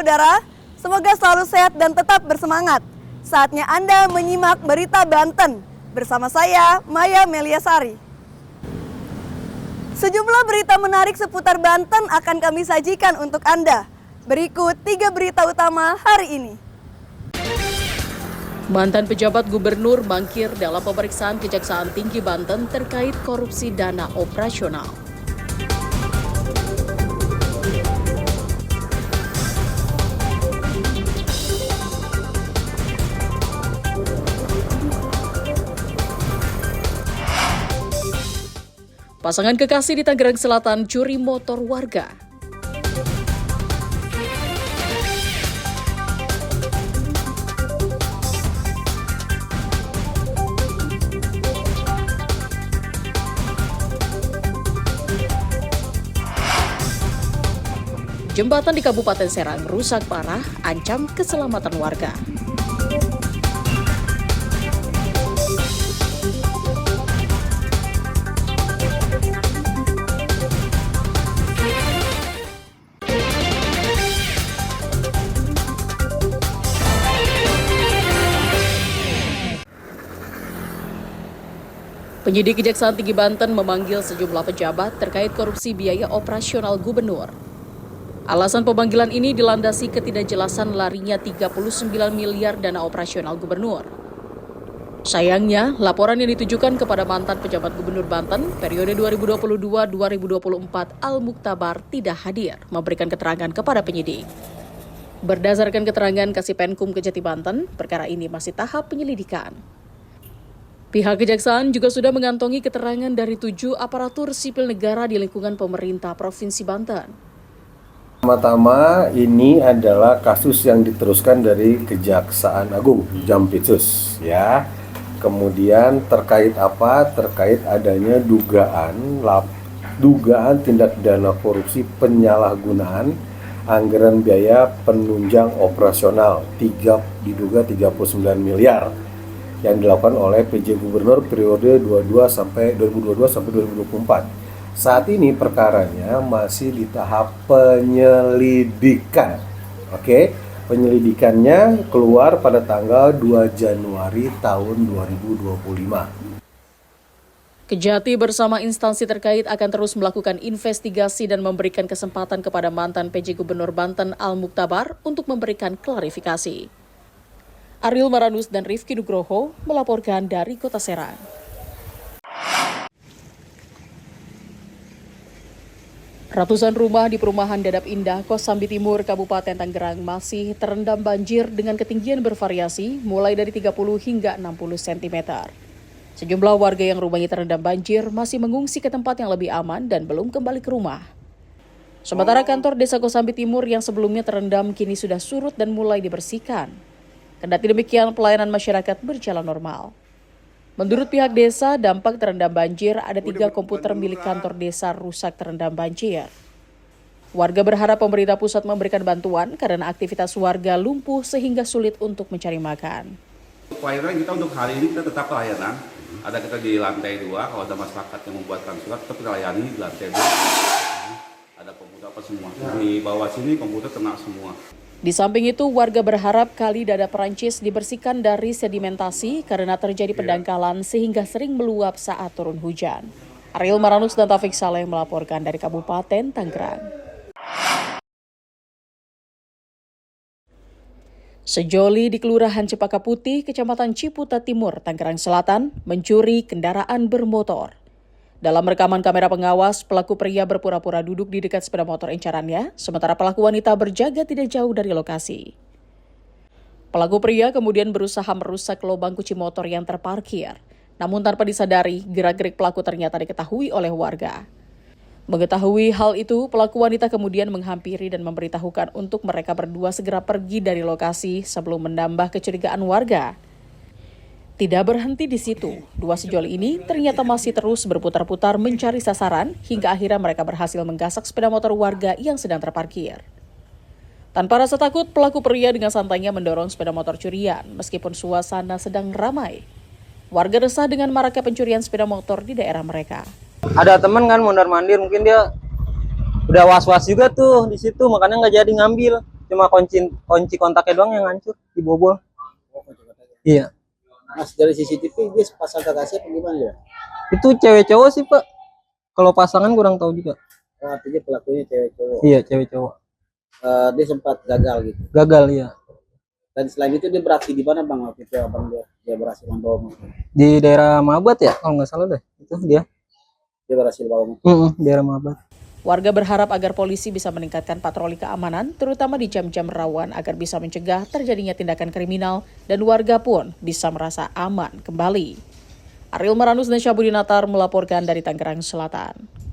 saudara, semoga selalu sehat dan tetap bersemangat. Saatnya Anda menyimak Berita Banten bersama saya, Maya Meliasari. Sejumlah berita menarik seputar Banten akan kami sajikan untuk Anda. Berikut 3 berita utama hari ini. Mantan pejabat gubernur mangkir dalam pemeriksaan Kejaksaan Tinggi Banten terkait korupsi dana operasional. Pasangan kekasih di Tangerang Selatan curi motor warga. Jembatan di Kabupaten Serang rusak parah, ancam keselamatan warga. Penyidik Kejaksaan Tinggi Banten memanggil sejumlah pejabat terkait korupsi biaya operasional gubernur. Alasan pemanggilan ini dilandasi ketidakjelasan larinya 39 miliar dana operasional gubernur. Sayangnya, laporan yang ditujukan kepada mantan pejabat gubernur Banten periode 2022-2024 Al-Muktabar tidak hadir memberikan keterangan kepada penyidik. Berdasarkan keterangan Kasipenkum Kejati Banten, perkara ini masih tahap penyelidikan. Pihak Kejaksaan juga sudah mengantongi keterangan dari 7 aparatur sipil negara di lingkungan pemerintah Provinsi Banten. Pertama, ini adalah kasus yang diteruskan dari Kejaksaan Agung, Jampitsus, ya. Kemudian terkait apa? Terkait adanya dugaan tindak pidana korupsi penyalahgunaan anggaran biaya penunjang operasional diduga 39 miliar yang dilakukan oleh PJ Gubernur periode 2022 sampai 2024. Saat ini perkaranya masih di tahap penyelidikan. Oke, penyelidikannya keluar pada tanggal 2 Januari tahun 2025. Kejati bersama instansi terkait akan terus melakukan investigasi dan memberikan kesempatan kepada mantan PJ Gubernur Banten Al-Muktabar untuk memberikan klarifikasi. Ariel Maranus dan Rifki Nugroho melaporkan dari Kota Serang. Ratusan rumah di perumahan Dadap Indah, Kosambi Timur, Kabupaten Tangerang masih terendam banjir dengan ketinggian bervariasi mulai dari 30 hingga 60 cm. Sejumlah warga yang rumahnya terendam banjir masih mengungsi ke tempat yang lebih aman dan belum kembali ke rumah. Sementara kantor Desa Kosambi Timur yang sebelumnya terendam kini sudah surut dan mulai dibersihkan. Kendati demikian, pelayanan masyarakat berjalan normal. Menurut pihak desa, dampak terendam banjir ada 3 komputer milik kantor desa rusak terendam banjir. Warga berharap pemerintah pusat memberikan bantuan karena aktivitas warga lumpuh sehingga sulit untuk mencari makan. Pelayanan kita untuk hari ini kita tetap pelayanan. Ada kita di lantai 2, kalau ada masyarakat yang membuatkan surat tetap kita layani di lantai 2. Ada komputer apa semua. Di bawah sini komputer kena semua. Di samping itu, warga berharap kali Dadap Perancis dibersihkan dari sedimentasi karena terjadi pendangkalan sehingga sering meluap saat turun hujan. Ariel Maranus dan Taufik Saleh melaporkan dari Kabupaten Tangerang. Sejoli di Kelurahan Cempaka Putih, Kecamatan Ciputa Timur, Tangerang Selatan, mencuri kendaraan bermotor. Dalam rekaman kamera pengawas, pelaku pria berpura-pura duduk di dekat sepeda motor incarannya, sementara pelaku wanita berjaga tidak jauh dari lokasi. Pelaku pria kemudian berusaha merusak lubang kunci motor yang terparkir. Namun tanpa disadari, gerak-gerik pelaku ternyata diketahui oleh warga. Mengetahui hal itu, pelaku wanita kemudian menghampiri dan memberitahukan untuk mereka berdua segera pergi dari lokasi sebelum menambah kecurigaan warga. Tidak berhenti di situ, 2 sejoli ini ternyata masih terus berputar-putar mencari sasaran hingga akhirnya mereka berhasil menggasak sepeda motor warga yang sedang terparkir. Tanpa rasa takut, pelaku pria dengan santainya mendorong sepeda motor curian meskipun suasana sedang ramai. Warga resah dengan maraknya pencurian sepeda motor di daerah mereka. Ada teman kan mondar-mandir, mungkin dia udah was-was juga tuh di situ, makanya nggak jadi ngambil. Cuma kunci kontaknya doang yang hancur, dibobol. Iya. Mas, dari CCTV dia pasang kekasih apa gimana ya? Itu cewek cowok sih, Pak. Kalau pasangan kurang tahu juga. Oh, artinya pelakunya cewek cowok. Iya, cewek cowok. Dia sempat gagal gitu. Gagal, iya. Dan selain itu dia beraksi di mana bang? Waktu itu abang dia berhasil membawa motor. Di daerah Mabat ya, kalau nggak salah deh. Itu dia. Dia berhasil bawa motor. Daerah Mabat. Warga berharap agar polisi bisa meningkatkan patroli keamanan, terutama di jam-jam rawan agar bisa mencegah terjadinya tindakan kriminal dan warga pun bisa merasa aman kembali. Ariel Maranus dan Syabudinatar melaporkan dari Tangerang Selatan.